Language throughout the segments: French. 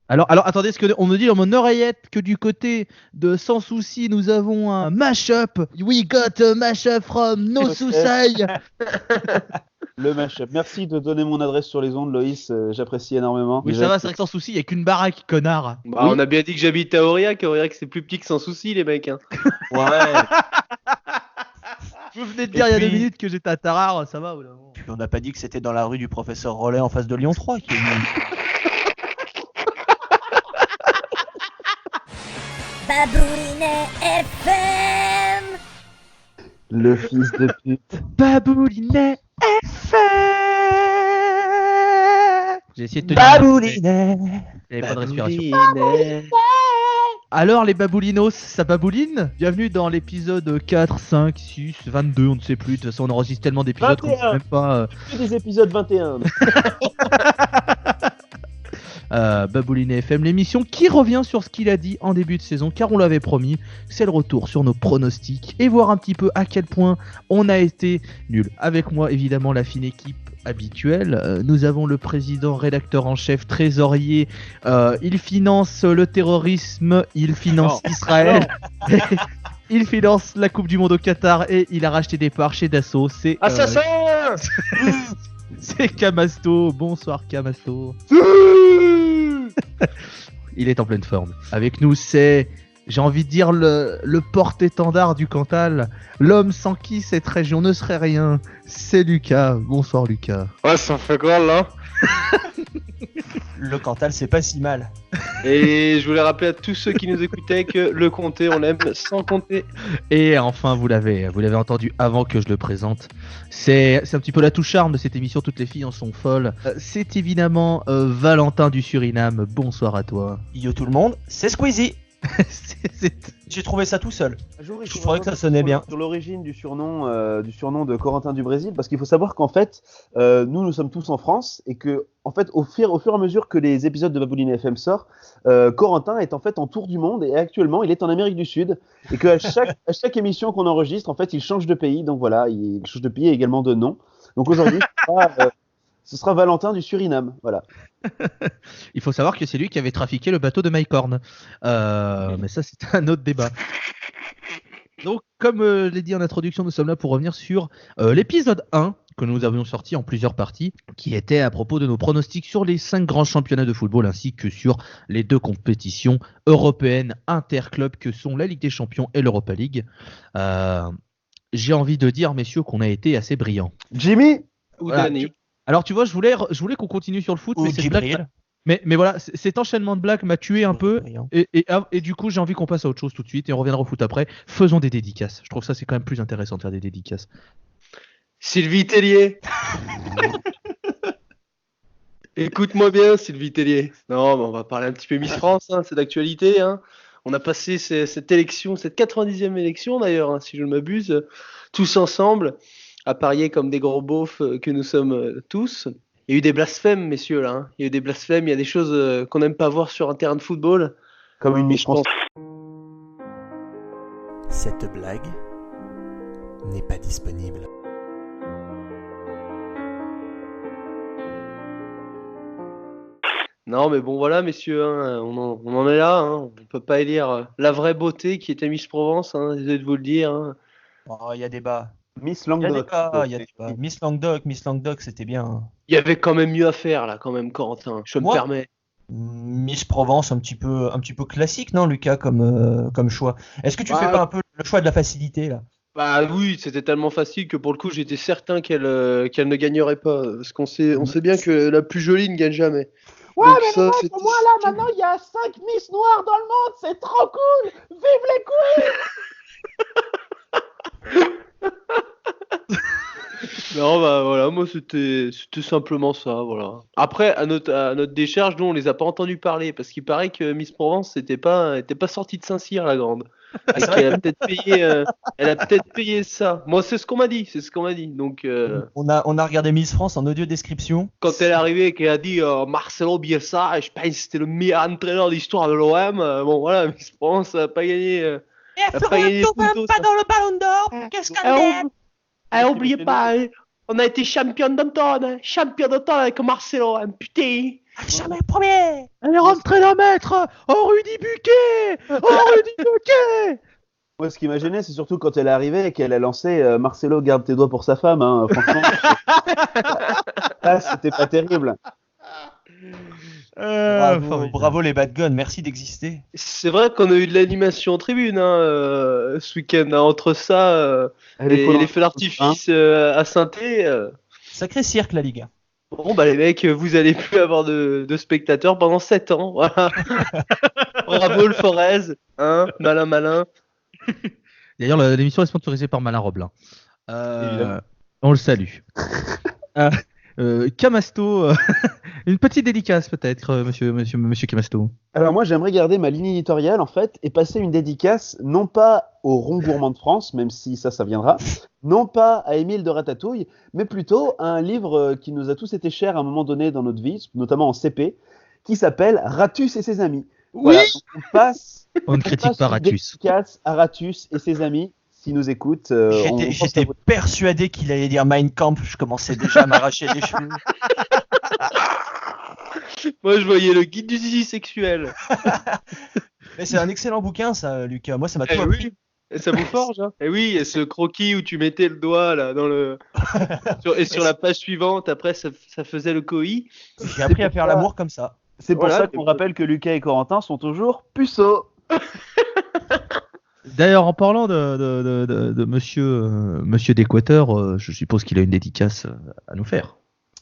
Alors, attendez, ce que on me dit dans mon oreillette que du côté de Sans Souci, nous avons un mashup. We got a mashup from No Souci. Le mashup. Merci de donner mon adresse sur les ondes, Loïs. J'apprécie énormément. Oui, ça va, c'est vrai que Sans Souci, il n'y a qu'une baraque, connard. Bah, Oui. on a bien dit que j'habite à Aurillac. Aurillac, c'est plus petit que Sans Souci, les mecs. Hein. Ouais. Vous venez de dire il y a 2 minutes que j'étais à Tarare, ça va ou là? Puis on n'a pas dit que c'était dans la rue du professeur Rollet en face de Lyon 3 qui est venu. Baboulinet FM. Le fils de pute. Baboulinet FM. J'ai essayé de tenir. Baboulinet. Il n'y avait pas de respiration. Baboulinet. Alors les baboulinos, ça babouline? Bienvenue dans l'épisode 4, 5, 6, 22, on ne sait plus. De toute façon, on enregistre tellement d'épisodes qu'on ne sait 21. même pas. Que des épisodes 21. Babouline FM, l'émission qui revient sur ce qu'il a dit en début de saison, car on l'avait promis, c'est le retour sur nos pronostics et voir un petit peu à quel point on a été nul. Avec moi, évidemment, la fine équipe habituelle. Nous avons le président, rédacteur en chef, trésorier. Il finance le terrorisme, il finance Israël. Il finance la Coupe du Monde au Qatar et il a racheté des parts chez Dassault. C'est Assassin. c'est Camasto. Bonsoir Camasto. Il est en pleine forme. Avec nous, c'est, j'ai envie de dire, le porte-étendard du Cantal. L'homme sans qui cette région ne serait rien. C'est Lucas. Bonsoir Lucas. Ouais, ça fait quoi là? Le Cantal, c'est pas si mal. Et je voulais rappeler à tous ceux qui nous écoutaient que le compter, on l'aime sans compter. Et enfin, vous l'avez entendu avant que je le présente. C'est un petit peu la touche charme de cette émission. Toutes les filles en sont folles. C'est évidemment Valentin du Suriname. Bonsoir à toi. Yo tout le monde, c'est Squeezie. c'est- J'ai trouvé ça tout seul. Je trouvais que ça sonnait bien. Sur l'origine du surnom de Corentin du Brésil, parce qu'il faut savoir qu'en fait, nous sommes tous en France et que, en fait, au fur et à mesure que les épisodes de Babouline FM sortent, Corentin est en fait en tour du monde et actuellement il est en Amérique du Sud et qu'à à chaque émission qu'on enregistre, en fait, il change de pays. Donc voilà, il change de pays et également de nom. Donc aujourd'hui, ce sera Valentin du Suriname. Voilà. Il faut savoir que c'est lui qui avait trafiqué le bateau de Mike Horn. Mais ça, c'est un autre débat. Donc, comme je l'ai dit en introduction, nous sommes là pour revenir sur l'épisode 1 que nous avions sorti en plusieurs parties, qui était à propos de nos pronostics sur les 5 grands championnats de football ainsi que sur les 2 compétitions européennes interclubs que sont la Ligue des Champions et l'Europa League. J'ai envie de dire, messieurs, qu'on a été assez brillants. Jimmy, Ou Voilà. Dani. Alors, tu vois, je voulais qu'on continue sur le foot, Ou mais cette blague, Djibril. mais voilà, cet enchaînement de blagues m'a tué un peu. Brillant. Et du coup, j'ai envie qu'on passe à autre chose tout de suite et on reviendra au foot après. Faisons des dédicaces. Je trouve ça, c'est quand même plus intéressant de faire des dédicaces. Sylvie Tellier. Écoute-moi bien, Sylvie Tellier. Non, mais on va parler un petit peu Miss France, hein, c'est d'actualité. Hein. On a passé cette élection, cette 90e élection d'ailleurs, hein, si je ne m'abuse, tous ensemble, à parier comme des gros beaufs que nous sommes tous. Il y a eu des blasphèmes, messieurs, là. Hein. Il y a eu des blasphèmes, il y a des choses qu'on n'aime pas voir sur un terrain de football. comme une Miss Je pense- France. Cette blague n'est pas disponible. Non, mais bon, voilà, messieurs, hein, on en est là. Hein. On peut pas élire la vraie beauté qui était Miss Provence, hein, désolé de vous le dire. Hein. Oh, il y a débat. Miss Il y a Languedoc. débat, il y a débat. Miss Languedoc, c'était bien. Il y avait quand même mieux à faire, là, quand même, Corentin. Je me Moi permets. Miss Provence, un petit peu classique, non, Lucas, comme choix. Est-ce que tu fais Ouais. pas un peu le choix de la facilité, là? Bah oui, c'était tellement facile que pour le coup, j'étais certain qu'elle ne gagnerait pas. Parce on sait bien que la plus jolie ne gagne jamais. Ouais, Donc mais ça, non, c'est- pour moi, là, maintenant, il y a 5 Miss Noires dans le monde, c'est trop cool. Vive les couilles. Non, bah voilà, moi c'était simplement ça, voilà. Après, à notre décharge, nous on les a pas entendus parler parce qu'il paraît que Miss Provence était pas sortie de Saint-Cyr la grande. Et qu'elle a peut-être payé ça. Moi c'est ce qu'on m'a dit, Donc On a regardé Miss France en audio description. quand elle est arrivée et qu'elle a dit Marcelo Bielsa, je pense que c'était le meilleur entraîneur de l'histoire de l'OM. Bon voilà, Miss Provence a pas gagné. Et a pas gagné Florian Punto, pas ça. dans le ballon d'or. Qu'est-ce qu'elle est? Oubliez pas, hein, on a été champion d'automne avec Marcelo, hein, putain. Jamais premier. Elle est rentrée d'un mètre. Oh Rudy Buquet. Moi, ce qui m'a gêné, c'est surtout quand elle est arrivée et qu'elle a lancé Marcelo, garde tes doigts pour sa femme. Hein. Franchement, là, c'était pas terrible. Bravo les Bad Guns, merci d'exister. C'est vrai qu'on a eu de l'animation en tribune ce week-end, hein, entre ça et les feux d'artifice à Saint-Étienne. Sacré cirque la Ligue. Bon bah les mecs, vous allez plus avoir de spectateurs pendant 7 ans, voilà. Bravo le Forez, hein, malin. D'ailleurs, l'émission est sponsorisée par Malin Roblin. Évidemment. On le salue. Camasto, une petite dédicace peut-être, monsieur Camasto. Alors moi, j'aimerais garder ma ligne éditoriale en fait et passer une dédicace non pas au Rond Gourmand de France, même si ça viendra, non pas à Émile de Ratatouille, mais plutôt à un livre qui nous a tous été cher à un moment donné dans notre vie, notamment en CP, qui s'appelle Ratus et ses amis. Voilà, donc On ne critique pas une Ratus. dédicace à Ratus et ses amis. S'ils nous écoutent, J'étais persuadé qu'il allait dire Mein Kampf, je commençais déjà à m'arracher les cheveux. Moi je voyais le guide du zizi sexuel. Mais c'est un excellent bouquin ça, Lucas. Moi ça m'a tout Eh appris. oui, et ça vous forge, hein. Et oui, et ce croquis où tu mettais le doigt là dans le sur la page suivante, après ça faisait le COI. J'ai appris à faire l'amour comme ça. C'est pour Voilà, ça qu'on rappelle que Lucas et Corentin sont toujours puceaux. D'ailleurs, en parlant de monsieur d'Équateur, je suppose qu'il a une dédicace à nous faire.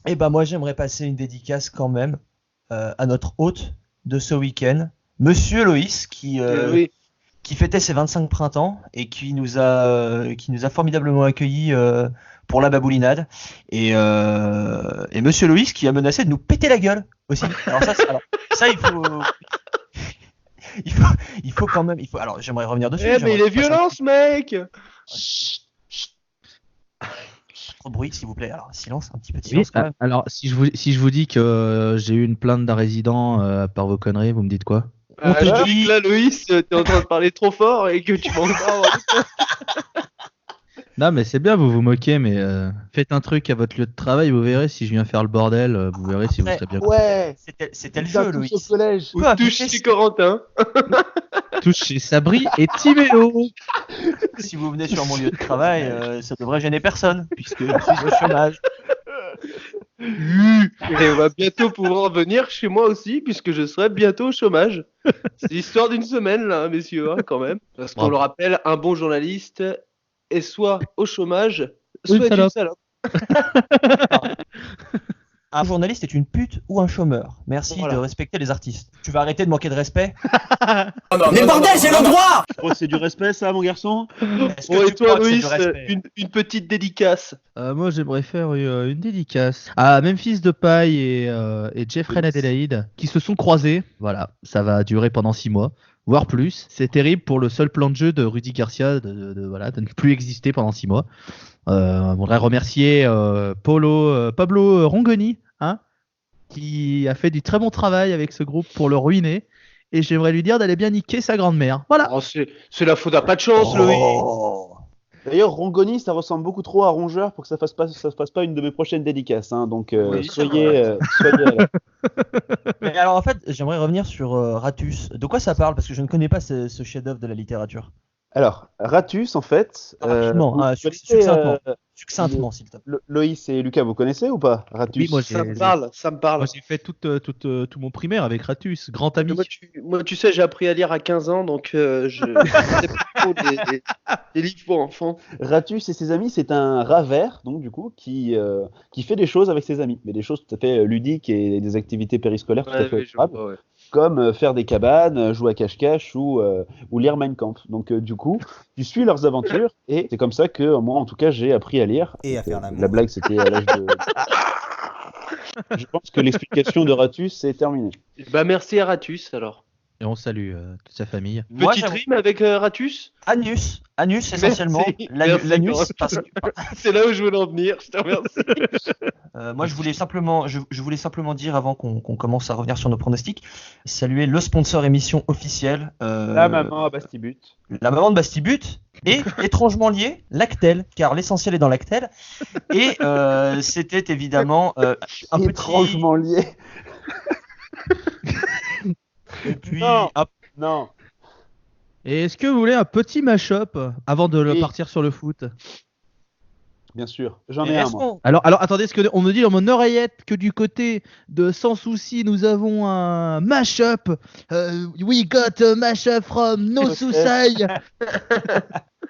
Et ben moi j'aimerais passer une dédicace quand même à notre hôte de ce week-end, Monsieur Loïs, qui fêtait ses 25 printemps et qui nous a formidablement accueillis pour la baboulinade. Et Monsieur Loïs qui a menacé de nous péter la gueule aussi. Alors ça il faut quand même. Alors j'aimerais revenir dessus. Mais il est violent ce mec. Trop de bruit s'il vous plaît. Alors silence, un petit peu de Oui, silence quand même. alors, si je vous dis que j'ai eu une plainte d'un résident par vos conneries, vous me dites quoi? Je te dis que là, Loïs, t'es en train de parler trop fort et que tu manques pas. Non, mais c'est bien, vous vous moquez, mais faites un truc à votre lieu de travail, vous verrez si je viens faire le bordel, vous verrez si vous serez bien. Ouais. C'était le jeu, Loïs. Au collège. Ou touche chez Corentin. Touche chez Sabri et Timéo. Si vous venez sur mon lieu de travail, ça devrait gêner personne, puisque je suis au chômage. Et on va bientôt pouvoir venir chez moi aussi, puisque je serai bientôt au chômage. C'est l'histoire d'une semaine, là, messieurs, hein, quand même. Parce qu'on le rappelle, un bon journaliste est soit au chômage, soit une salope. Un journaliste est une pute ou un chômeur. Merci de respecter les artistes. Tu vas arrêter de manquer de respect? Mais bordel, j'ai le droit! Je crois que c'est du respect, ça, mon garçon. Bon, et toi, Loïs, une petite dédicace. Moi, j'aimerais faire une dédicace à Memphis Depay et Jeffrey Adelaide qui se sont croisés. Voilà, ça va durer pendant 6 mois, voire plus. C'est terrible pour le seul plan de jeu de Rudy Garcia de ne plus exister pendant 6 mois. On voudrait remercier Pablo Rongoni, hein, qui a fait du très bon travail avec ce groupe pour le ruiner. Et j'aimerais lui dire d'aller bien niquer sa grand-mère. Voilà. Oh, c'est la faute à pas de chance, Loïs. D'ailleurs, Rongoni, ça ressemble beaucoup trop à Rongeur pour que ça fasse pas une de mes prochaines dédicaces. Hein, donc, soyez là. Mais alors, en fait, j'aimerais revenir sur Ratus. De quoi ça parle? Parce que je ne connais pas ce chef-d'œuvre de la littérature. Alors, Ratus, en fait. Succinctement, s'il te plaît. Loïs et Lucas, vous connaissez ou pas Ratus? Oui, moi, ça me parle. Moi, j'ai fait tout mon primaire avec Ratus, grand ami. Moi, tu sais, j'ai appris à lire à 15 ans, donc je sais pas trop des livres pour enfants. Ratus et ses amis, c'est un rat vert, donc du coup, qui fait des choses avec ses amis, mais des choses tout à fait ludiques et des activités périscolaires tout à fait agréables, comme faire des cabanes, jouer à cache-cache ou lire Mein Kampf. Donc du coup, tu suis leurs aventures et c'est comme ça que moi, en tout cas, j'ai appris à lire. Et à faire l'amour. La blague, c'était à l'âge de... Je pense que l'explication de Ratus est terminée. Bah merci à Ratus alors. Et on salue toute sa famille. Petite rime avec Ratus. Anus essentiellement. L'anus. C'est là où je voulais en venir. Je te remercie. Moi, je voulais simplement dire avant qu'on commence à revenir sur nos pronostics, saluer le sponsor émission officiel. La maman à Bastibut. La maman de Bastibut et étrangement lié, Lactel, car l'essentiel est dans Lactel. Et c'était évidemment un petit. Étrangement lié. Et puis, Non. hop, Non. Et est-ce que vous voulez un petit mash-up avant de Oui. partir sur le foot? Bien sûr. J'en mais ai un, est-ce moi. qu'on- Alors attendez, est-ce que on me dit dans mon oreillette que du côté de Sans Souci, nous avons un mash-up. We got a mash-up from No Ok. Suicide.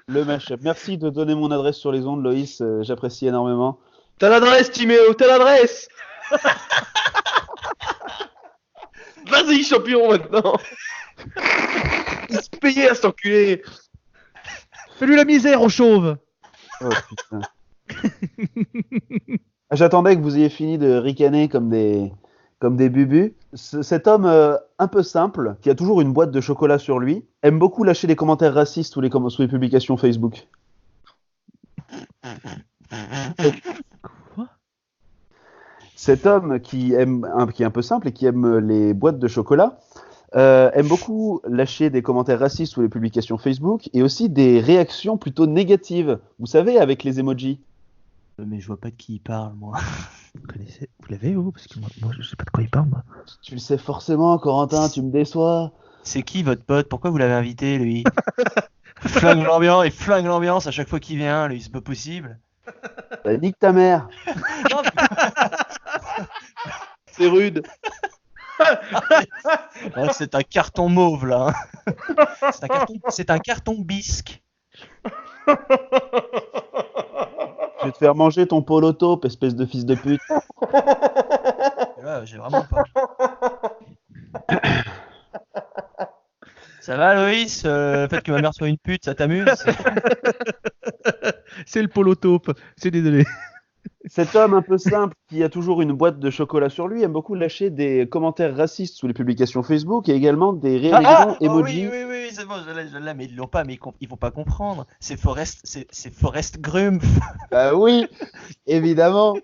Le mashup. Merci de donner mon adresse sur les ondes, Loïs. J'apprécie énormément. T'as l'adresse, Timéo, t'as l'adresse. Vas-y, champion, maintenant. Il se payait à cet enculé. Fais-lui la misère au chauve. Oh, putain. J'attendais que vous ayez fini de ricaner comme des bubus. Cet homme un peu simple, qui a toujours une boîte de chocolat sur lui, aime beaucoup lâcher des commentaires racistes sous les publications Facebook. Quoi? Cet homme qui est un peu simple et qui aime les boîtes de chocolat aime beaucoup lâcher des commentaires racistes sous les publications Facebook et aussi des réactions plutôt négatives. Vous savez, avec les emojis. Mais je vois pas de qui il parle, moi. Vous connaissez? Vous l'avez vous? Parce que moi je sais pas de quoi il parle moi. Tu le sais forcément, Corentin, tu me déçois. C'est qui votre pote? Pourquoi vous l'avez invité, lui? Il flingue l'ambiance à chaque fois qu'il vient, lui, c'est pas possible. Bah, nique ta mère. Non, C'est rude. mais- c'est un carton mauve, là. Hein. C'est un carton bisque. Je vais te faire manger ton polo taupe, espèce de fils de pute. Et là, j'ai vraiment pas. Ça va, Loïs? Le fait que ma mère soit une pute, ça t'amuse? C'est le polo taupe. C'est désolé. Cet homme un peu simple qui a toujours une boîte de chocolat sur lui aime beaucoup lâcher des commentaires racistes sous les publications Facebook et également des réactions Oh emojis. oui, c'est bon, je l'ai, mais ils l'ont pas, mais ils vont pas comprendre. C'est Forrest Gump. Bah oui, évidemment.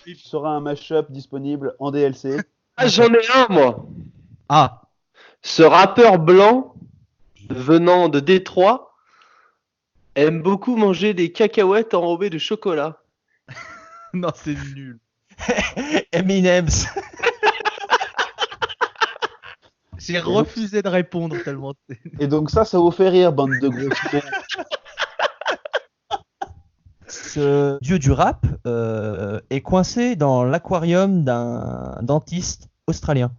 Il sera un mashup disponible en DLC. Ah, j'en ai un, moi. Ah. Ce rappeur blanc venant de Détroit aime beaucoup manger des cacahuètes enrobées de chocolat. Non, c'est nul. Eminem's. J'ai refusé de répondre tellement. Et donc ça vous fait rire, bande de gros chiens. Ce dieu du rap est coincé dans l'aquarium d'un dentiste australien.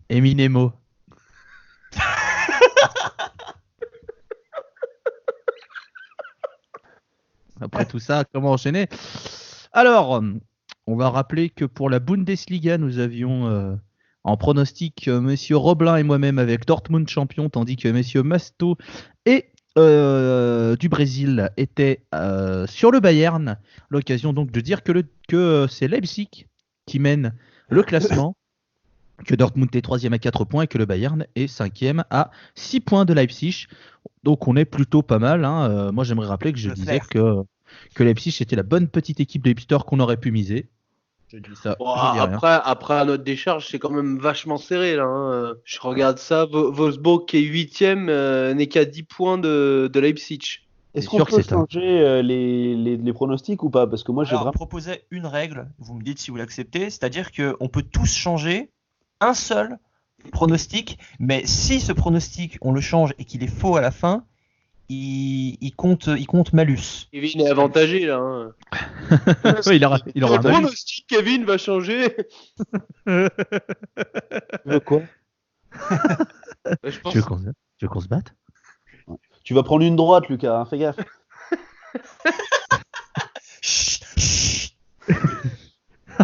Eminemo. Après tout ça, comment enchaîner? Alors, on va rappeler que pour la Bundesliga, nous avions en pronostic Monsieur Roblin et moi-même avec Dortmund champion, tandis que Messieurs Masto et du Brésil étaient sur le Bayern. L'occasion donc de dire que c'est Leipzig qui mène le classement, que Dortmund est 3e à 4 points et que le Bayern est 5e à 6 points de Leipzig. Donc on est plutôt pas mal. Hein. Moi j'aimerais rappeler que je disais que Leipzig était la bonne petite équipe de hipsters qu'on aurait pu miser. Je dis ça. Bon, je dis rien. après, à notre décharge, c'est quand même vachement serré là. Hein. Je regarde ça. Wolfsburg qui est 8e n'est qu'à 10 points de Leipzig. Est-ce C'est qu'on sûr que peut c'est ça. changer les pronostics ou pas? Parce que moi j'ai Alors, on vraiment... proposait une règle, vous me dites si vous l'acceptez, c'est-à-dire qu'on peut tous changer un seul pronostic, mais si ce pronostic, on le change et qu'il est faux à la fin, il compte malus. Kevin est avantagé là. Hein. Ouais, il aura Le un malus. pronostic, Kevin va changer. Tu veux quoi? Je pense. Tu veux qu'on se batte? Tu vas prendre une droite, Lucas, hein, fais gaffe. Chut, chut.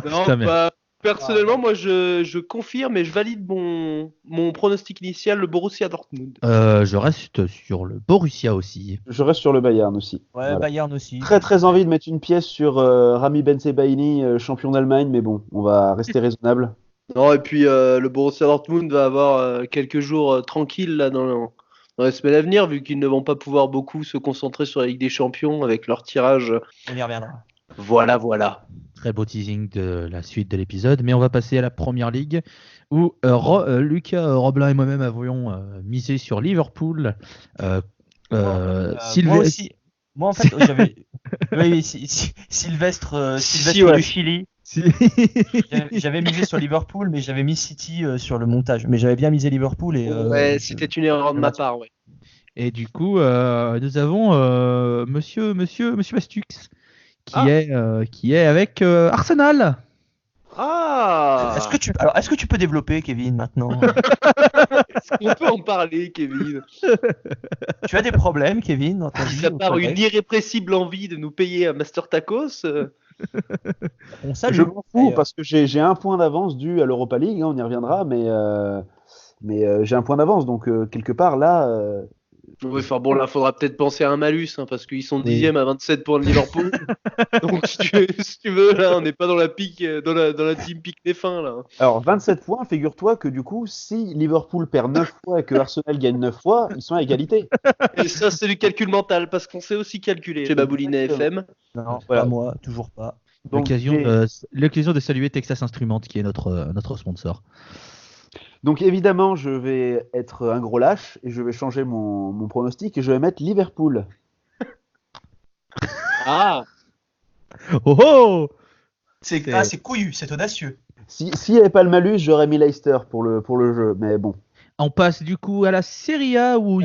Non, Putain, merde. bah, personnellement, moi je confirme et je valide mon pronostic initial, le Borussia Dortmund. Je reste sur le Borussia aussi. Je reste sur le Bayern aussi. Ouais, Voilà. Bayern aussi. Très envie de mettre une pièce sur Rami Bensebaini, champion d'Allemagne, mais bon, on va rester raisonnable. Non, et puis le Borussia Dortmund va avoir quelques jours tranquilles là dans les semaines à venir, vu qu'ils ne vont pas pouvoir beaucoup se concentrer sur la Ligue des Champions avec leur tirage. On y reviendra. Voilà. Très beau teasing de la suite de l'épisode, mais on va passer à la première ligue où Lucas, Roblin et moi-même avions misé sur Liverpool. Moi aussi. Moi en fait, j'avais. Oui, Sylvestre ouais. du Chili. J'avais misé sur Liverpool, mais j'avais mis City sur le montage. Mais j'avais bien misé Liverpool et. C'était une erreur de ma part, ouais. Et du coup, nous avons Monsieur Bastux qui est avec Arsenal. Ah. Est-ce que tu peux développer, Kevin, maintenant? Est-ce qu'on peut en parler, Kevin? Tu as des problèmes, Kevin, dans ta vie? À part une irrépressible envie de nous payer un Master Tacos. On salue. Je m'en fous parce que j'ai un point d'avance dû à l'Europa League, on y reviendra, mais j'ai un point d'avance, donc quelque part là. Oui, enfin bon, là, faudra peut-être penser à un malus, parce qu'ils sont 10e à 27 points de Liverpool. Donc, si tu veux, là, on n'est pas dans la pique, dans la team pique des fins, là. Alors, 27 points, figure-toi que du coup, si Liverpool perd 9 fois et que Arsenal gagne 9 fois, ils sont à égalité. Et ça, c'est du calcul mental, parce qu'on sait aussi calculer. Chez Babouline FM. Non, Voilà. pas moi, toujours pas. Donc, L'occasion de saluer Texas Instruments, qui est notre sponsor. Donc évidemment, je vais être un gros lâche et je vais changer mon pronostic et je vais mettre Liverpool. Ah. Oh C'est couillu, c'est audacieux. S'il n'y avait pas le malus, j'aurais mis Leicester pour le jeu, mais bon. On passe du coup à la Serie A où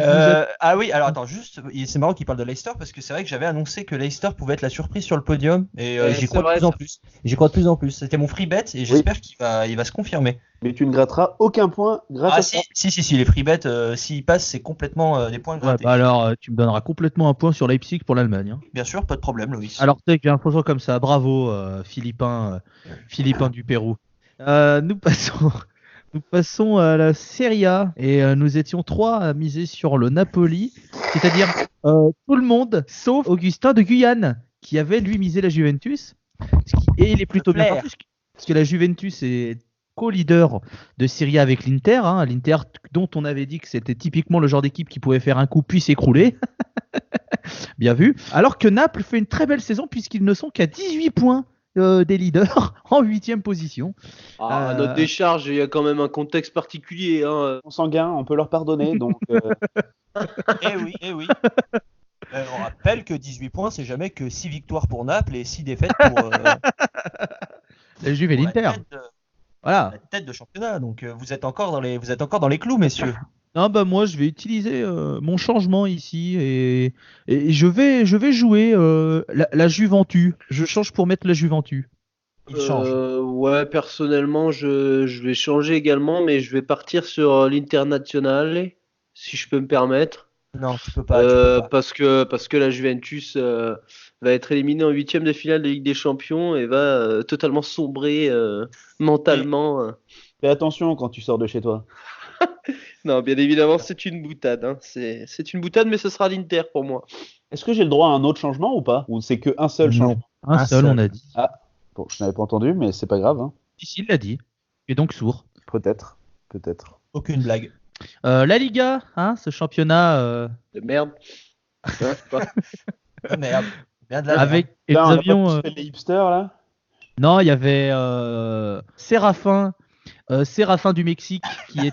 Ah oui, alors attends, juste, c'est marrant qu'il parle de Leicester parce que c'est vrai que j'avais annoncé que Leicester pouvait être la surprise sur le podium et j'y crois de plus en plus. J'y crois de plus en plus. C'était mon free bet et j'espère qu'il va se confirmer. Mais tu ne gratteras aucun point grâce à ça. Si, les free bets, s'ils passent, c'est complètement des points grattés. Alors, tu me donneras complètement un point sur Leipzig pour l'Allemagne. Hein. Bien sûr, pas de problème, Loïs. Alors, tu sais que j'ai un poisson comme ça. Bravo, Philippin du Pérou. Nous passons à la Serie A et nous étions 3 à miser sur le Napoli, c'est-à-dire tout le monde sauf Augustin de Guyane qui avait lui misé la Juventus et il est plutôt bien parti parce que la Juventus est co-leader de Serie A avec l'Inter, l'Inter dont on avait dit que c'était typiquement le genre d'équipe qui pouvait faire un coup puis s'écrouler. Bien vu. Alors que Naples fait une très belle saison puisqu'ils ne sont qu'à 18 points des leaders en 8e position. À notre décharge, il y a quand même un contexte particulier. Sanguin, on peut leur pardonner. Donc, Eh oui. On rappelle que 18 points, c'est jamais que 6 victoires pour Naples et 6 défaites pour la Juve et l'Inter. La tête de championnat. Donc vous êtes encore dans les clous, messieurs. Non, moi je vais utiliser mon changement ici et je vais jouer la Juventus. Je change pour mettre la Juventus. Il change. Ouais, personnellement, je vais changer également, mais je vais partir sur l'Internazionale, si je peux me permettre. Non, tu peux pas. Parce que la Juventus va être éliminée en 8e de finale de Ligue des Champions et va totalement sombrer mentalement. Fais attention quand tu sors de chez toi. Non, bien évidemment, c'est une boutade. C'est une boutade, mais ce sera l'Inter pour moi. Est-ce que j'ai le droit à un autre changement ou pas? Ou c'est qu'un seul changement? Un seul, on a dit. Ah, bon, je n'avais pas entendu, mais c'est pas grave. Si, il l'a dit. Et donc sourd. Peut-être. Aucune blague. La Liga, ce championnat. De merde. Merde. Bien de la avec. Et nous on avions. a pas fait les hipsters là? Non, il y avait Séraphin du Mexique qui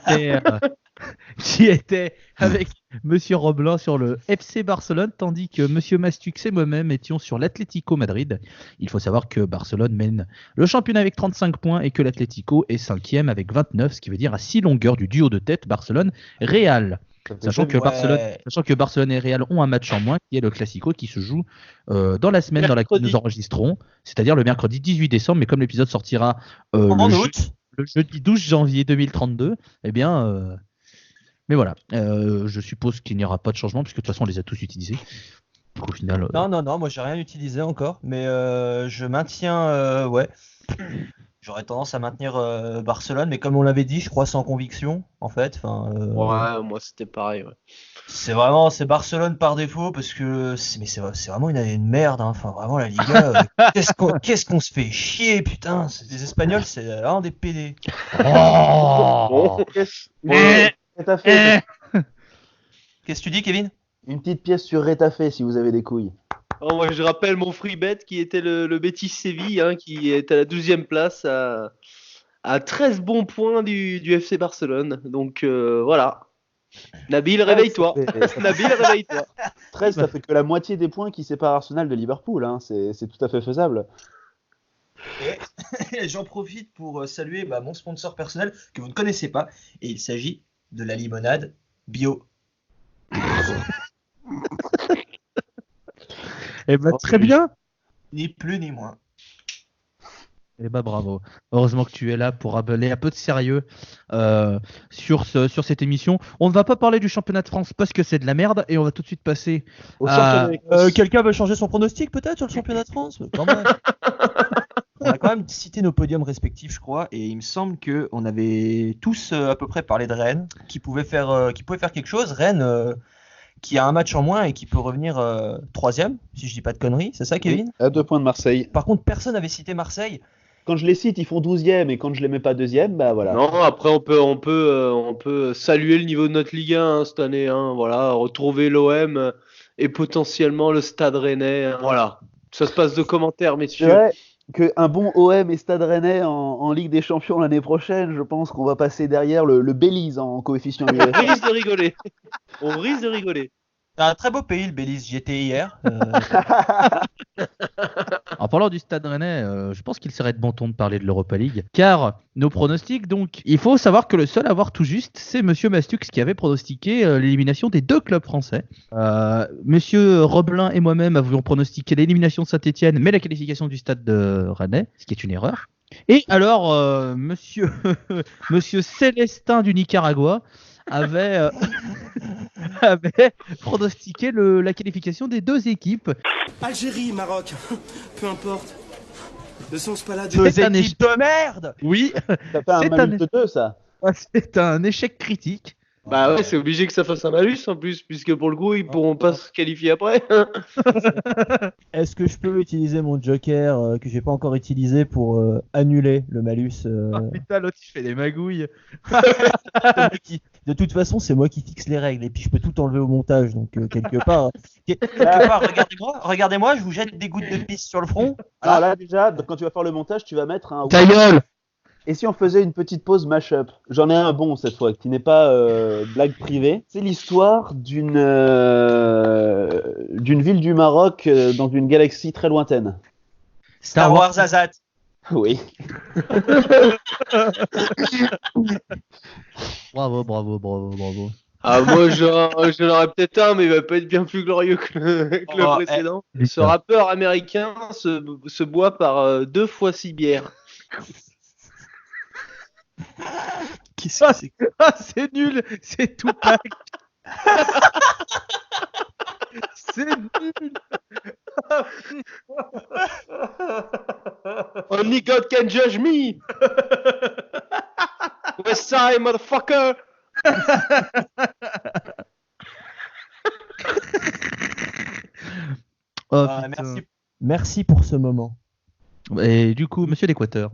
était avec Monsieur Roblin sur le FC Barcelone, tandis que Monsieur Mastux et moi-même étions sur l'Atlético Madrid. Il faut savoir que Barcelone mène le championnat avec 35 points et que l'Atlético est 5e avec 29, ce qui veut dire à 6 longueurs du duo de tête Barcelone-Real. Sachant que Barcelone et Real ont un match en moins, qui est le Classico, qui se joue dans la semaine dans laquelle nous enregistrons, c'est-à-dire le mercredi 18 décembre, mais comme l'épisode sortira le jeudi 12 janvier 2032, eh bien... mais voilà, je suppose qu'il n'y aura pas de changement, puisque de toute façon on les a tous utilisés. Donc, au final, Non, moi j'ai rien utilisé encore, mais je maintiens... ouais. J'aurais tendance à maintenir Barcelone, mais comme on l'avait dit, je crois sans conviction, en fait. Ouais, moi c'était pareil. Ouais. C'est Barcelone par défaut, parce que c'est vraiment une merde. Enfin, vraiment la Liga. Qu'est-ce qu'on se fait chier, putain. Les Espagnols, c'est un des PD. Oh Qu'est-ce que tu dis, Kevin? Une petite pièce sur Rétafé si vous avez des couilles. Oh, moi, je rappelle mon free bet qui était le Betis Séville, qui est à la 12e place à 13 bons points du FC Barcelone. Donc voilà. Nabil, réveille-toi. Nabil, réveille-toi. 13, ça fait que la moitié des points qui séparent Arsenal de Liverpool. C'est tout à fait faisable. Et j'en profite pour saluer mon sponsor personnel que vous ne connaissez pas. Et il s'agit de la limonade bio. Eh ben, très bien. Ni plus ni moins. Eh ben, bravo. Heureusement que tu es là pour appeler un peu de sérieux sur cette émission. On ne va pas parler du championnat de France parce que c'est de la merde et on va tout de suite passer Au à... championnat. Quelqu'un veut changer son pronostic peut-être sur le championnat de France? Quand même. On a quand même cité nos podiums respectifs, je crois, et il me semble que on avait tous à peu près parlé de Rennes, qui pouvait faire quelque chose. Rennes, qui a un match en moins et qui peut revenir troisième, si je dis pas de conneries, c'est ça, Kevin? À 2 points de Marseille. Par contre, personne n'avait cité Marseille. Quand je les cite, ils font 12e et quand je les mets pas 2e, bah voilà. Non, après on peut saluer le niveau de notre Ligue 1 cette année, voilà, retrouver l'OM et potentiellement le Stade Rennais, voilà. Ça se passe de commentaires, C'est messieurs. vrai qu'un bon OM et Stade Rennais en Ligue des Champions l'année prochaine, je pense qu'on va passer derrière le Belize en coefficient On UEFA. risque de rigoler. On risque de rigoler. C'est un très beau pays, le Belize. J'y étais hier. En parlant du Stade Rennais, je pense qu'il serait de bon ton de parler de l'Europa League, car nos pronostics, donc, il faut savoir que le seul à avoir tout juste, c'est Monsieur Mastux qui avait pronostiqué l'élimination des 2 clubs français. Monsieur Robelin et moi-même avions pronostiqué l'élimination de Saint-Etienne, mais la qualification du Stade de Rennais, ce qui est une erreur. Et alors, Monsieur Célestin du Nicaragua avait pronostiqué la qualification des 2 équipes. Algérie, Maroc, peu importe. Ne sont-ce pas là C'est Deux un équipes de merde. Oui, Ça fait un C'est malus de 2, ça. c'est un échec critique. Bah ouais, c'est obligé que ça fasse un malus en plus, puisque pour le coup, ils pourront pas se qualifier après. Est-ce que je peux utiliser mon joker que j'ai pas encore utilisé pour annuler le malus Putain, l'autre il fait des magouilles. De toute façon, c'est moi qui fixe les règles et puis je peux tout enlever au montage. Donc quelque part, regardez-moi, je vous jette des gouttes de pisse sur le front. Alors là, déjà, quand tu vas faire le montage, tu vas mettre un. Ta gueule. Et si on faisait une petite pause mash-up? J'en ai un bon cette fois, qui n'est pas blague privée. C'est l'histoire d'une ville du Maroc dans une galaxie très lointaine. Star Wars Azat. Oui. Bravo. Ah, moi, j'en aurais peut-être un, mais il va pas être bien plus glorieux que le précédent. Ce rappeur américain se boit par 2 fois 6 bières. Qu'est-ce que c'est? Ah, c'est nul, c'est tout pack. C'est nul. Only God can judge me. West side, motherfucker. Oh, Ah, putain. merci pour ce moment. Et du coup, Monsieur l'Équateur.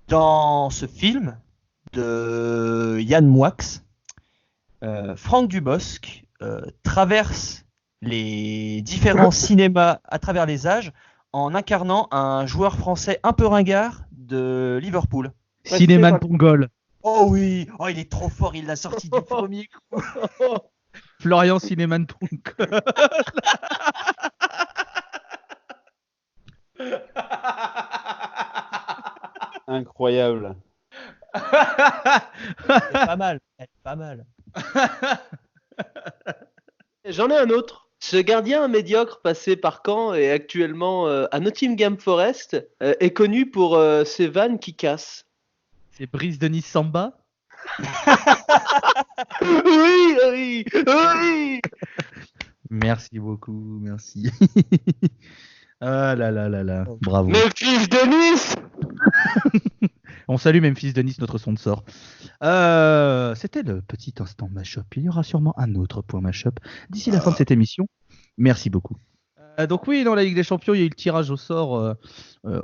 Dans ce film de Yann Moix, Franck Dubosc traverse les différents cinémas à travers les âges en incarnant un joueur français un peu ringard de Liverpool. Cinéman Pongol. Oh oui, oh il est trop fort, il l'a sorti du premier coup. Florian Cinéman Pongol. Incroyable. Elle est pas mal, elle est pas mal. J'en ai un autre. Ce gardien médiocre passé par Caen et actuellement à Nottingham Forest est connu pour ses vannes qui cassent. C'est Brice Denis Samba. Oui. Merci beaucoup, merci. Ah là, bravo. Memphis Denis. On salue Memphis Denis, notre sponsor. C'était le petit instant mashup. Il y aura sûrement un autre point mashup d'ici la fin de cette émission. Merci beaucoup. Donc oui, dans la Ligue des Champions, il y a eu le tirage au sort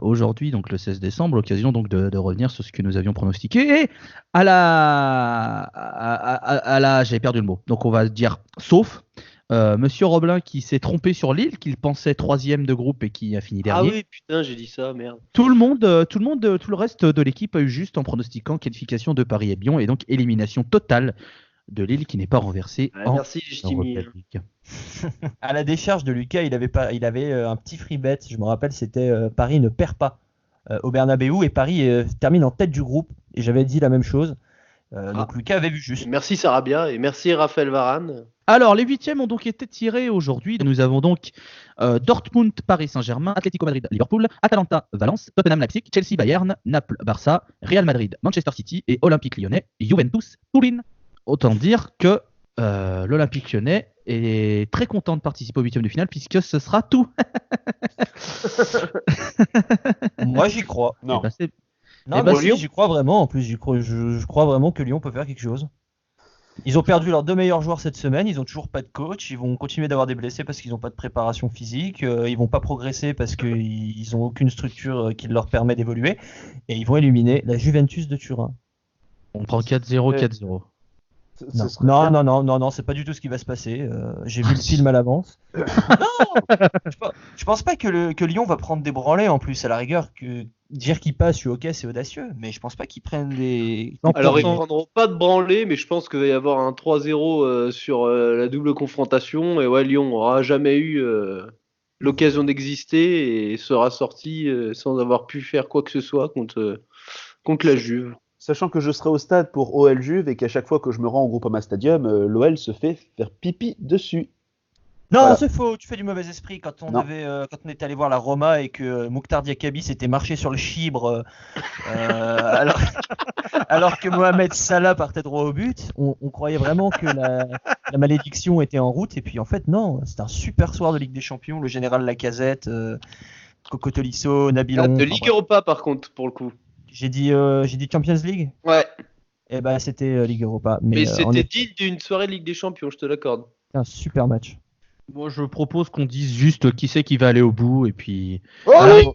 aujourd'hui, donc le 16 décembre, l'occasion donc de revenir sur ce que nous avions pronostiqué. Et à la, j'avais perdu le mot. Donc on va dire sauf Monsieur Roblin qui s'est trompé sur Lille, qu'il pensait 3e de groupe et qui a fini dernier. Ah oui, putain, j'ai dit ça, merde. Tout le reste de l'équipe a eu juste en pronostiquant qualification de Paris et Lyon et donc élimination totale de Lille qui n'est pas renversée en Merci, Jimmy. Europa League. À la décharge de Lucas, il avait un petit free bet, je me rappelle, c'était Paris ne perd pas au Bernabeu, et Paris termine en tête du groupe. Et j'avais dit la même chose. Donc Lucas avait vu juste. Merci Sarabia et merci Raphaël Varane. Alors, les huitièmes ont donc été tirés aujourd'hui. Nous avons donc Dortmund, Paris Saint-Germain, Atlético Madrid, Liverpool, Atalanta, Valence, Tottenham, Leipzig, Chelsea, Bayern, Naples, Barça, Real Madrid, Manchester City et Olympique Lyonnais, Juventus, Turin. Autant dire que l'Olympique Lyonnais est très content de participer au huitième de finale puisque ce sera tout. Moi, j'y crois. Non. Non, moi aussi, j'y crois vraiment. En plus, je crois vraiment que Lyon peut faire quelque chose. Ils ont perdu leurs 2 meilleurs joueurs cette semaine. Ils ont toujours pas de coach. Ils vont continuer d'avoir des blessés parce qu'ils n'ont pas de préparation physique. Ils vont pas progresser parce qu'ils ont aucune structure qui leur permet d'évoluer. Et ils vont éliminer la Juventus de Turin. On prend 4-0, 4-0. Non, c'est pas du tout ce qui va se passer. J'ai vu le film à l'avance. Non, je pense pas que Lyon va prendre des branlées en plus. À la rigueur, que dire qu'ils passent, je suis ok, c'est audacieux, mais je pense pas qu'ils prennent des. Alors ils prendront pas de branlées, mais je pense qu'il va y avoir un 3-0 sur la double confrontation. Et ouais, Lyon aura jamais eu l'occasion d'exister et sera sorti sans avoir pu faire quoi que ce soit contre la Juve. Sachant que je serai au stade pour OL Juve et qu'à chaque fois que je me rends au Groupama Stadium, l'OL se fait faire pipi dessus. Non, Voilà. c'est faux, tu fais du mauvais esprit. Quand on était allé voir la Roma et que Mokhtar Diakabi s'était marché sur le chibre alors que Mohamed Salah partait droit au but, on croyait vraiment que la malédiction était en route. Et puis en fait, non, c'était un super soir de Ligue des Champions. Le général Lacazette, Coco Tolisso, Nabilon. De Ligue Europa par contre, pour le coup. J'ai dit Champions League. Ouais. Eh ben c'était Ligue Europa. Mais c'était digne d'une soirée de Ligue des Champions, je te l'accorde. Un super match. Moi, je propose qu'on dise juste qui c'est qui va aller au bout et puis. Oh Alors,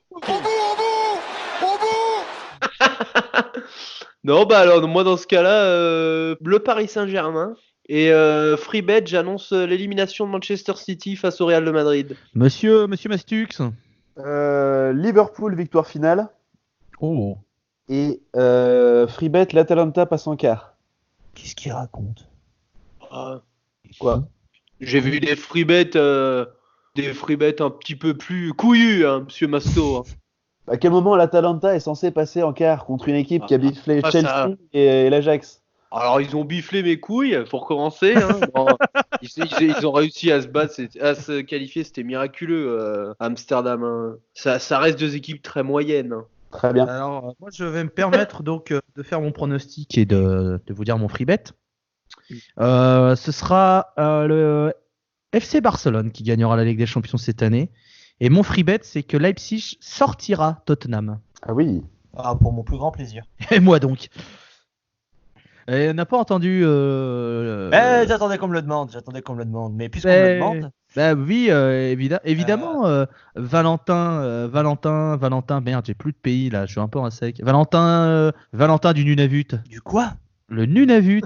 Non, bah alors moi dans ce cas-là, le Paris Saint-Germain et Freebet, j'annonce l'élimination de Manchester City face au Real de Madrid. Monsieur Mastux. Liverpool, victoire finale. Oh. Et Freebet, l'Atalanta passe en quart. Qu'est-ce qu'il raconte? Quoi? J'ai vu des Freebet un petit peu plus couillus, hein, monsieur Masto. Hein. À quel moment l'Atalanta est censé passer en quart contre une équipe qui a biflé Chelsea et l'Ajax? Alors ils ont biflé mes couilles pour commencer. Hein. Bon, ils ont réussi à se qualifier, c'était miraculeux à Amsterdam. Hein. Ça reste 2 équipes très moyennes. Hein. Très bien. Alors, moi, je vais me permettre donc de faire mon pronostic et de vous dire mon free bet. Ce sera le FC Barcelone qui gagnera la Ligue des Champions cette année. Et mon free bet, c'est que Leipzig sortira Tottenham. Ah oui. Ah, pour mon plus grand plaisir. Et moi donc. Et on n'a pas entendu. J'attendais qu'on me le demande. Mais puisqu'on me le demande. Bah oui, évidemment. Valentin. Merde, j'ai plus de pays là, je suis un peu en sec. Valentin du Nunavut. Du quoi? Le Nunavut.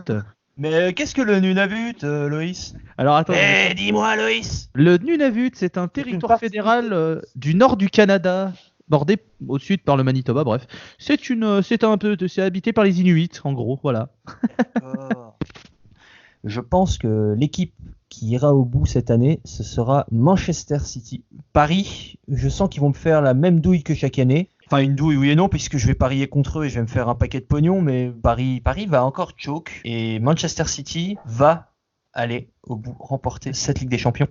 Mais qu'est-ce que le Nunavut, Loïs? Alors attends. Dis-moi, Loïs. Le Nunavut, c'est un territoire fédéral du nord du Canada, bordé au sud par le Manitoba. Bref, c'est habité par les Inuits, en gros, voilà. Je pense que l'équipe qui ira au bout cette année, ce sera Manchester City. Paris, je sens qu'ils vont me faire la même douille que chaque année. Enfin, une douille, oui et non, puisque je vais parier contre eux et je vais me faire un paquet de pognon, mais Paris va encore choke. Et Manchester City va aller au bout, remporter cette Ligue des Champions.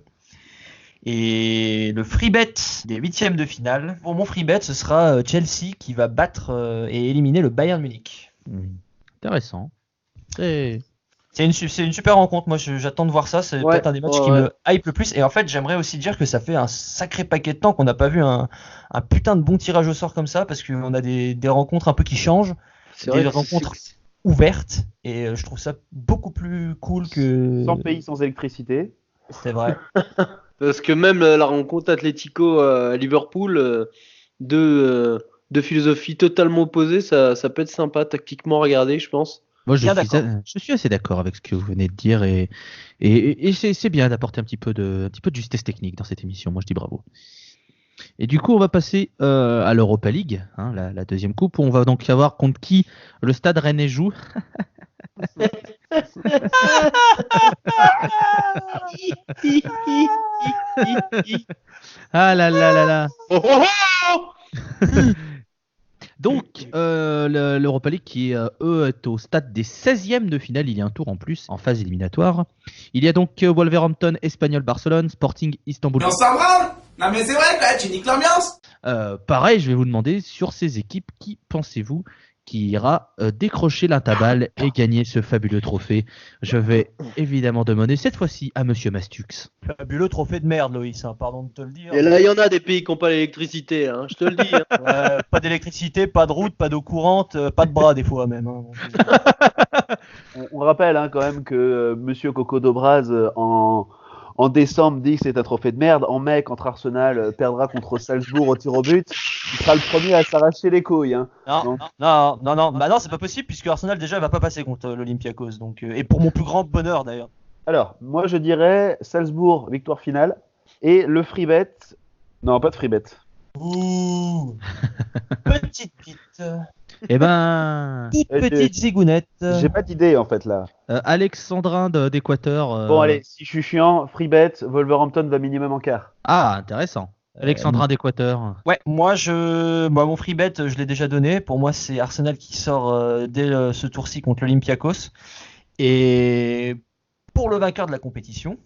Et le free bet des 8e de finale, pour mon free bet, ce sera Chelsea qui va battre et éliminer le Bayern Munich. Intéressant. C'est une super rencontre, moi j'attends de voir ça, c'est peut-être un des matchs qui me hype le plus. Et en fait j'aimerais aussi dire que ça fait un sacré paquet de temps qu'on n'a pas vu un putain de bon tirage au sort comme ça, parce qu'on a des rencontres un peu qui changent, rencontres ouvertes, et je trouve ça beaucoup plus cool que... Sans pays, sans électricité. C'est vrai. Parce que même la rencontre Atlético à Liverpool, deux philosophies totalement opposées, ça peut être sympa tactiquement à regarder, je pense. Moi, je suis assez d'accord avec ce que vous venez de dire et c'est bien d'apporter un petit peu de justesse technique dans cette émission. Moi, je dis bravo. Et du coup, on va passer à l'Europa League, hein, la deuxième coupe, où on va donc savoir contre qui le Stade Rennais joue. Ah là là là là. Donc, l'Europa League qui, eux, est au stade des 16e de finale. Il y a un tour en plus en phase éliminatoire. Il y a donc Wolverhampton, Espanyol, Barcelone, Sporting, Istanbul. Mais on s'en branle. Non mais c'est vrai quoi, tu niques l'ambiance. Pareil, je vais vous demander sur ces équipes, qui pensez-vous qui ira décrocher l'intabale et gagner ce fabuleux trophée? Je vais évidemment demander cette fois-ci à Monsieur Mastux. Fabuleux trophée de merde, Loïs, hein, pardon de te le dire. Et là, il y en a des pays qui n'ont pas l'électricité, hein, je te le dis. Hein. Pas d'électricité, pas de route, pas d'eau courante, pas de bras des fois même. Hein. On rappelle quand même que Monsieur Coco Dobraz en décembre dit que c'est un trophée de merde. En mai, quand Arsenal perdra contre Salzbourg au tir au but, il sera le premier à s'arracher les couilles. Hein. Non, bah non, c'est pas possible puisque Arsenal déjà va pas passer contre l'Olympiakos. Donc, et pour mon plus grand bonheur d'ailleurs. Alors, moi je dirais Salzbourg, victoire finale. Et le free bet. Non, pas de free bet. Ouh. Petite. Eh ben, Petite zigounette. J'ai pas d'idée en fait là. Alexandrin d'Équateur. Bon, allez, si je suis chiant, free bet, Wolverhampton va minimum en quart. Ah, intéressant. Alexandrin d'Équateur. Ouais, moi mon free bet, je l'ai déjà donné. Pour moi, c'est Arsenal qui sort dès ce tour-ci contre l'Olympiakos. Et pour le vainqueur de la compétition.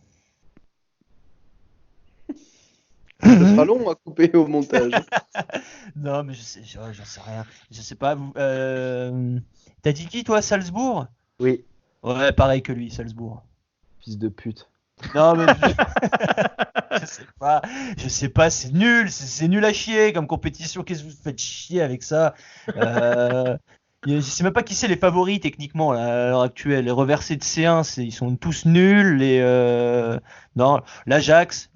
Ça sera long à couper au montage. Non, mais j'en sais rien. Je sais pas. T'as dit qui, toi, Salzbourg? Oui. Ouais, pareil que lui, Salzbourg. Fils de pute. Non, mais je sais pas, c'est nul à chier comme compétition. Qu'est-ce que vous faites chier avec ça? Je sais même pas qui c'est les favoris techniquement là, à l'heure actuelle. Les reversés de C1, ils sont tous nuls. Non, l'Ajax,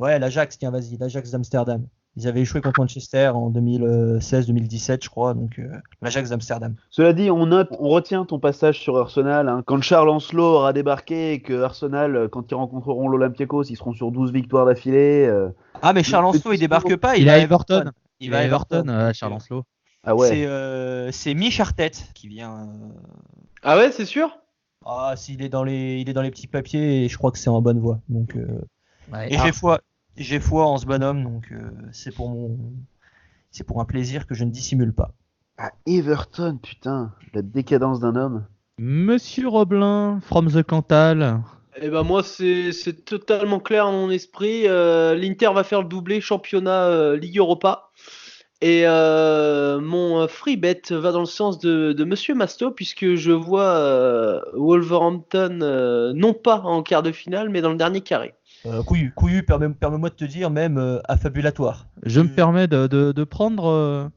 tiens, vas-y, l'Ajax d'Amsterdam. Ils avaient échoué contre Manchester en 2016-2017, je crois, donc l'Ajax d'Amsterdam. Cela dit, on retient ton passage sur Arsenal. Hein. Quand Charles Ancelot aura débarqué et que Arsenal, quand ils rencontreront l'Olympiakos, ils seront sur 12 victoires d'affilée. Ah, mais Charles Ancelot, il débarque pas, il est à Everton. Il va à Everton, Charles Ancelot. Ah ouais. C'est Mich Arteta qui vient. Ah ouais, c'est sûr? Ah, s'il est dans les petits papiers, et je crois que c'est en bonne voie. Donc, Ouais. et j'ai foi en ce bonhomme, donc c'est pour un plaisir que je ne dissimule pas. Ah, Everton, putain, la décadence d'un homme. Monsieur Roblin, from the Cantal. Eh ben moi, c'est totalement clair dans mon esprit. L'Inter va faire le doublé championnat Ligue Europa. Et mon free bet va dans le sens de Monsieur Masto, puisque je vois Wolverhampton non pas en quart de finale, mais dans le dernier carré. Couillu, permets-moi de te dire, même affabulatoire. Je me permets de prendre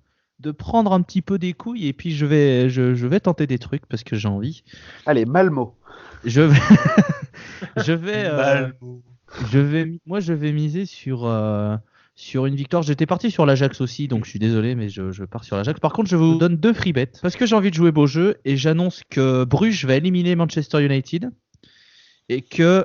un petit peu des couilles et puis je vais tenter des trucs parce que j'ai envie. Allez, Malmo. Je vais miser sur une victoire. J'étais parti sur l'Ajax aussi, donc je suis désolé, mais je pars sur l'Ajax. Par contre, je vous donne 2 free bets parce que j'ai envie de jouer beau jeu et j'annonce que Bruges va éliminer Manchester United et que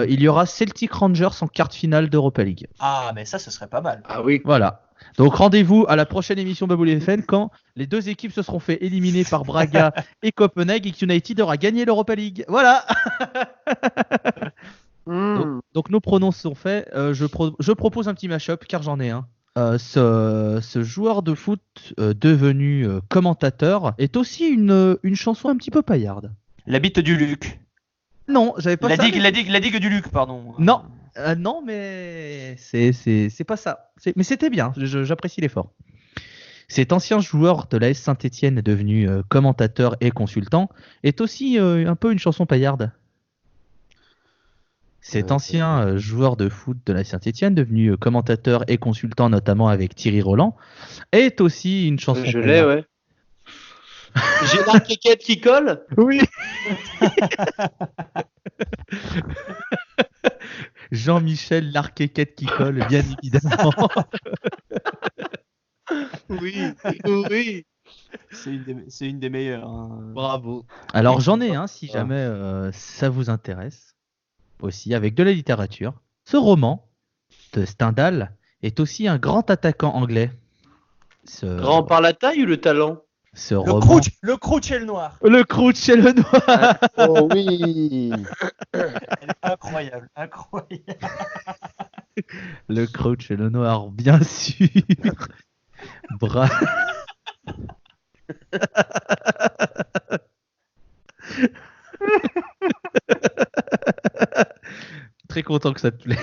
il y aura Celtic Rangers en quart de finale d'Europa League. Ah, mais ça, ce serait pas mal. Ah oui. Voilà. Donc rendez-vous à la prochaine émission Babouli FM quand les 2 équipes se seront fait éliminer par Braga et Copenhague et que United aura gagné l'Europa League. Voilà. Donc nos pronoms sont faits. Je propose un petit mash-up car j'en ai un. Ce joueur de foot devenu commentateur est aussi une chanson un petit peu paillarde. La bite du Luc. Non, j'avais pas La ça. digue du Luc, pardon. Non, mais c'est pas ça. Mais c'était bien. J'apprécie l'effort. Cet ancien joueur de l'AS Saint-Etienne devenu commentateur et consultant est aussi un peu une chanson paillarde. Cet ancien joueur de foot de la Saint-Etienne, devenu commentateur et consultant notamment avec Thierry Roland, est aussi une chanson. Je l'ai, ouais. J'ai l'arquéquette qui colle. Oui. Jean-Michel l'arquéquette qui colle, bien évidemment. Oui. C'est une des meilleures. Hein. Bravo. Alors j'en ai un si jamais ça vous intéresse. Aussi avec de la littérature. Ce roman de Stendhal est aussi un grand attaquant anglais. Grand par la taille ou le talent? Le Crouch et le noir. Le Crouch et le noir. Oh oui. Incroyable. Le Crouch et le noir, bien sûr. Bravo. Très content que ça te plaît.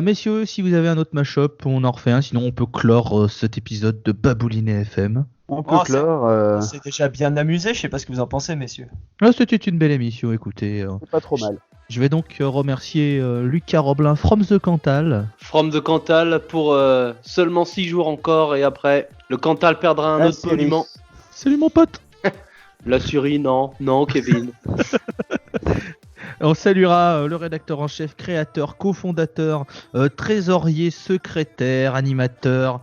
Messieurs, si vous avez un autre mashup, on en refait un. Sinon, on peut clore cet épisode de Baboulinet FM. On peut clore. On s'est déjà bien amusé. Je sais pas ce que vous en pensez, messieurs. C'était une belle émission. Écoutez, C'est pas trop mal. je vais donc remercier Lucas Roblin from the Cantal. From the Cantal pour seulement 6 jours encore et après, le Cantal perdra un La autre série. monument. Salut mon pote. La Syrie, non, Kevin. On saluera le rédacteur en chef, créateur, cofondateur, trésorier, secrétaire, animateur,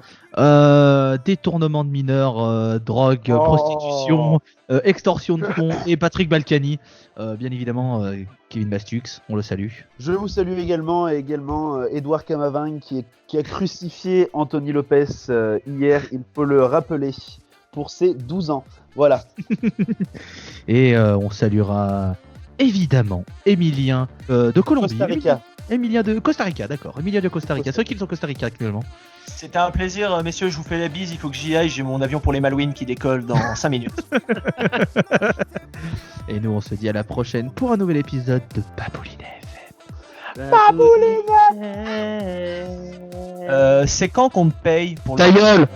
détournement de mineurs, drogue, prostitution, extorsion de fonds et Patrick Balkany. Bien évidemment, Kevin Bastux, on le salue. Je vous salue également Edouard Camavinga qui a crucifié Anthony Lopez hier, il faut le rappeler, pour ses 12 ans. Voilà. Et on saluera évidemment Emilien de Colombie. Costa Rica. Emilien de Costa Rica, d'accord. Emilien de Costa Rica. C'est vrai qu'ils sont au Costa Rica actuellement. C'était un plaisir, messieurs. Je vous fais la bise. Il faut que j'y aille. J'ai mon avion pour les Malouines qui décolle dans 5 minutes. Et nous, on se dit à la prochaine pour un nouvel épisode de Baboulinet FM. C'est quand qu'on me paye pour Ta le... gueule